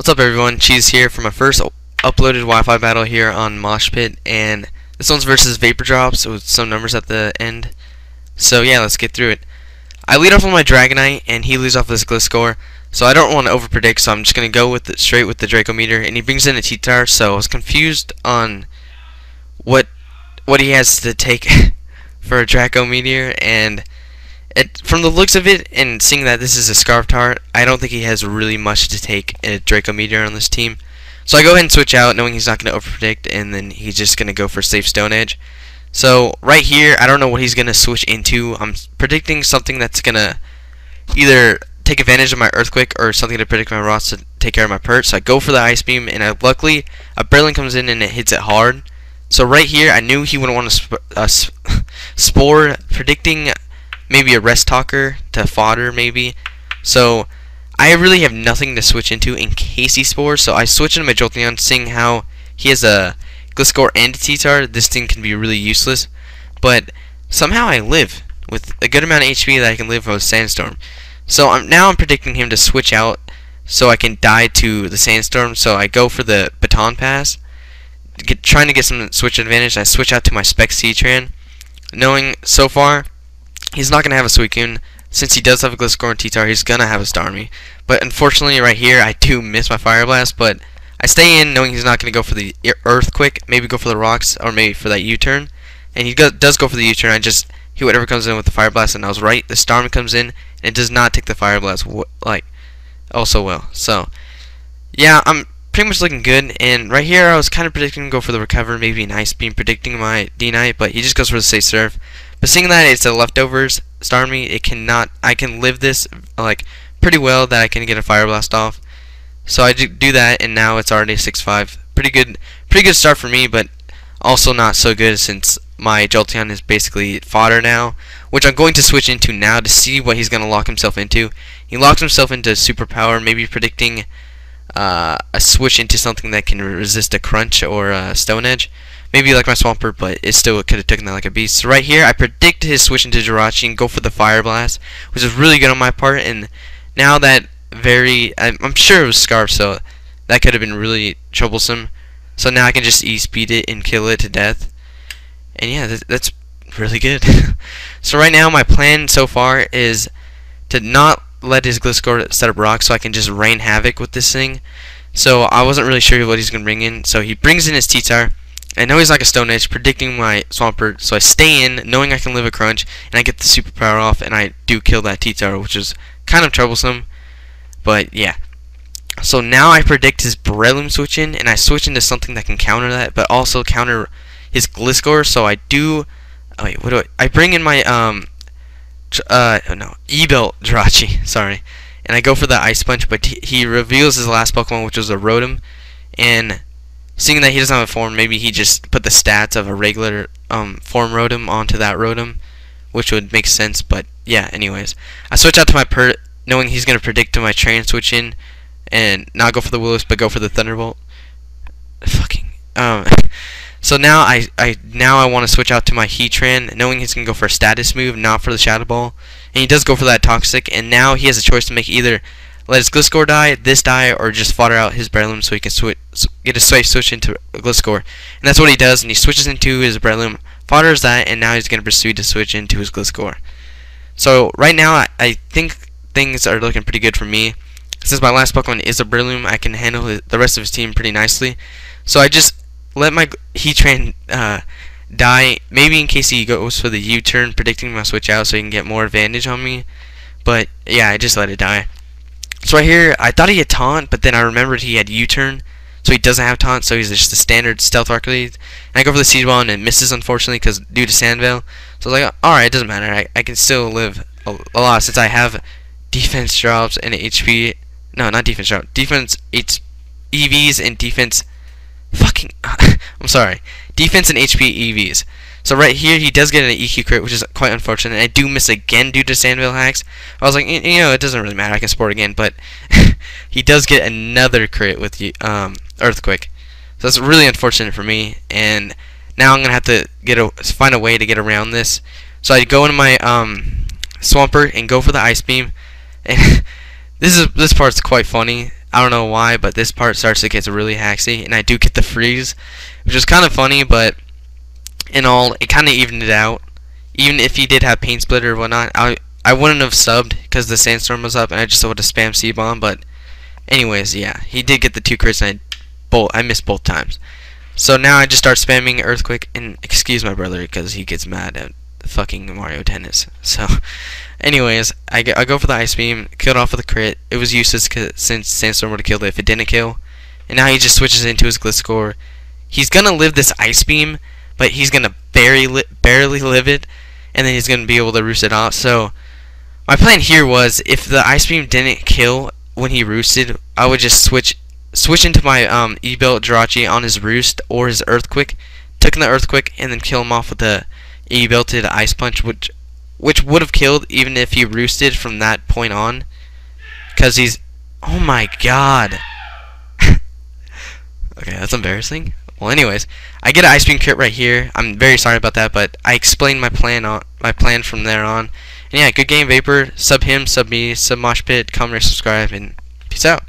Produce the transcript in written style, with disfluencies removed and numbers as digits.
What's up everyone, Cheese here for my first uploaded Wi-Fi battle here on MoshPit, and this one's versus Vapourdrop105 with some numbers at the end. So yeah, let's get through it. I lead off on my Dragonite and he leads off with his Gliscor, so I don't want to overpredict, so I'm just going to go with it straight with the Dracometer, and he brings in a T-Tar, so I was confused on what he has to take for a Dracometer, and from the looks of it and seeing that this is a Scarf-Tart, I don't think he has really much to take a Dracometer on this team. So I go ahead and switch out, knowing he's not going to overpredict, and then he's just going to go for safe Stone Edge. So right here, I don't know what he's going to switch into. I'm predicting something that's going to either take advantage of my Earthquake or something to predict my rocks to take care of my Pert. So I go for the Ice Beam, and luckily a Berlin comes in and it hits it hard. So right here, I knew he wouldn't want to Spore, predicting maybe a Rest Talker to fodder maybe. So I really have nothing to switch into in case he spores, so I switch into my Jolteon, seeing how he has a Gliscor and a T-Tar. This thing can be really useless, but somehow I live with a good amount of HP that I can live with Sandstorm. So now I'm predicting him to switch out so I can die to the Sandstorm, so I go for the Baton Pass, trying to get some switch advantage. I switch out to my Specs Heatran, knowing so far he's not going to have a Suicune. Since he does have a Gliscor and T-Tar, he's going to have a Starmie. But unfortunately, right here, I do miss my Fire Blast, but I stay in knowing he's not going to go for the Earthquake, maybe go for the Rocks, or maybe for that U-turn. And he does go for the U-turn. I just hit whatever comes in with the Fire Blast, and I was right. The Starmie comes in, and it does not take the Fire Blast so well. So, yeah, I'm pretty much looking good. And right here, I was kind of predicting him to go for the Recover, maybe an Ice Beam, predicting my D-Knight, but he just goes for the Safe Surf. But seeing that it's a Leftovers Starmie, I can live this pretty well, that I can get a Fire Blast off. So I do that, and now it's already 6-5. Pretty good start for me, but also not so good since my Jolteon is basically fodder now, which I'm going to switch into now to see what he's going to lock himself into. He locks himself into Superpower, maybe predicting a switch into something that can resist a Crunch or a Stone Edge. Maybe like my Swampert, but it still could have taken that like a beast. So right here, I predict his switch into Jirachi and go for the Fire Blast, which is really good on my part. And now that I'm sure it was Scarf, so that could have been really troublesome. So now I can just E-speed it and kill it to death. And yeah, that's really good. So right now, my plan so far is to not let his Gliscor set up rocks, so I can just rain havoc with this thing. So I wasn't really sure what he's going to bring in. So he brings in his T-Tar. I know he's like a Stone Edge, predicting my Swampert, so I stay in, knowing I can live a Crunch, and I get the Superpower off, and I do kill that T-Tar, which is kind of troublesome, but yeah. So now I predict his Breloom switch in, and I switch into something that can counter that, but also counter his Gliscor, so I do, I bring in my, E-Belt Jirachi, sorry, and I go for the Ice Punch, but he reveals his last Pokemon, which was a Rotom, and seeing that he doesn't have a form, maybe he just put the stats of a regular form Rotom onto that Rotom, which would make sense, but yeah, anyways. I switch out to my Pert, knowing he's going to predict to my Train switch in, and not go for the Willows, but go for the Thunderbolt. So now I want to switch out to my Heatran, knowing he's going to go for a status move, not for the Shadow Ball. And he does go for that Toxic, and now he has a choice to make either let his Gliscor die, or just fodder out his Breloom so he can get a safe switch into a Gliscor. And that's what he does, and he switches into his Breloom, fodders that, and now he's going to proceed to switch into his Gliscor. So right now, I think things are looking pretty good for me. Since my last Pokemon is a Breloom, I can handle the rest of his team pretty nicely. So I just let my Heatran die, maybe in case he goes for the U-turn, predicting my switch out so he can get more advantage on me. But yeah, I just let it die. So right here, I thought he had Taunt, but then I remembered he had U-turn, so he doesn't have Taunt, so he's just a standard Stealth Rock lead. And I go for the Siege Ball, and it misses, unfortunately, because due to Sandveil. So I was like, alright, it doesn't matter, I can still live a lot, since I have defense drops and HP, no, not defense drop, defense EVs and defense, I'm sorry, defense and HP EVs. So right here, he does get an EQ crit, which is quite unfortunate. I do miss again due to Sandveil hacks. I was like, you know, it doesn't really matter. I can sport again, but he does get another crit with Earthquake. So that's really unfortunate for me. And now I'm gonna have to find a way to get around this. So I go into my Swampert and go for the Ice Beam. And this part's quite funny. I don't know why, but this part starts to get really haxy, and I do get the freeze, which is kind of funny, but in all, it kind of evened it out. Even if he did have Paint Splitter or whatnot, I wouldn't have subbed because the Sandstorm was up, and I just would have spammed C-Bomb, but anyways, yeah, he did get the 2 crits, and I missed both times. So now I just start spamming Earthquake, and excuse my brother because he gets mad at fucking Mario Tennis. So, anyways, I go for the Ice Beam, killed off with a crit. It was useless since Sandstorm would have killed it if it didn't kill. And now he just switches into his Gliscor. He's gonna live this Ice Beam, but he's gonna barely live it, and then he's gonna be able to roost it off. So my plan here was, if the Ice Beam didn't kill when he roosted, I would just switch into my E-Belt Jirachi on his roost or his Earthquake, took in the Earthquake, and then kill him off with the E-Belted Ice Punch, which would have killed even if he roosted from that point on, because he's, oh my god. Okay, that's embarrassing. Well, anyways, I get an Ice Beam crit right here. I'm very sorry about that, but I explained my plan from there on. And yeah, good game, Vapor. Sub him, sub me, sub Moshpit, comment, subscribe, and peace out.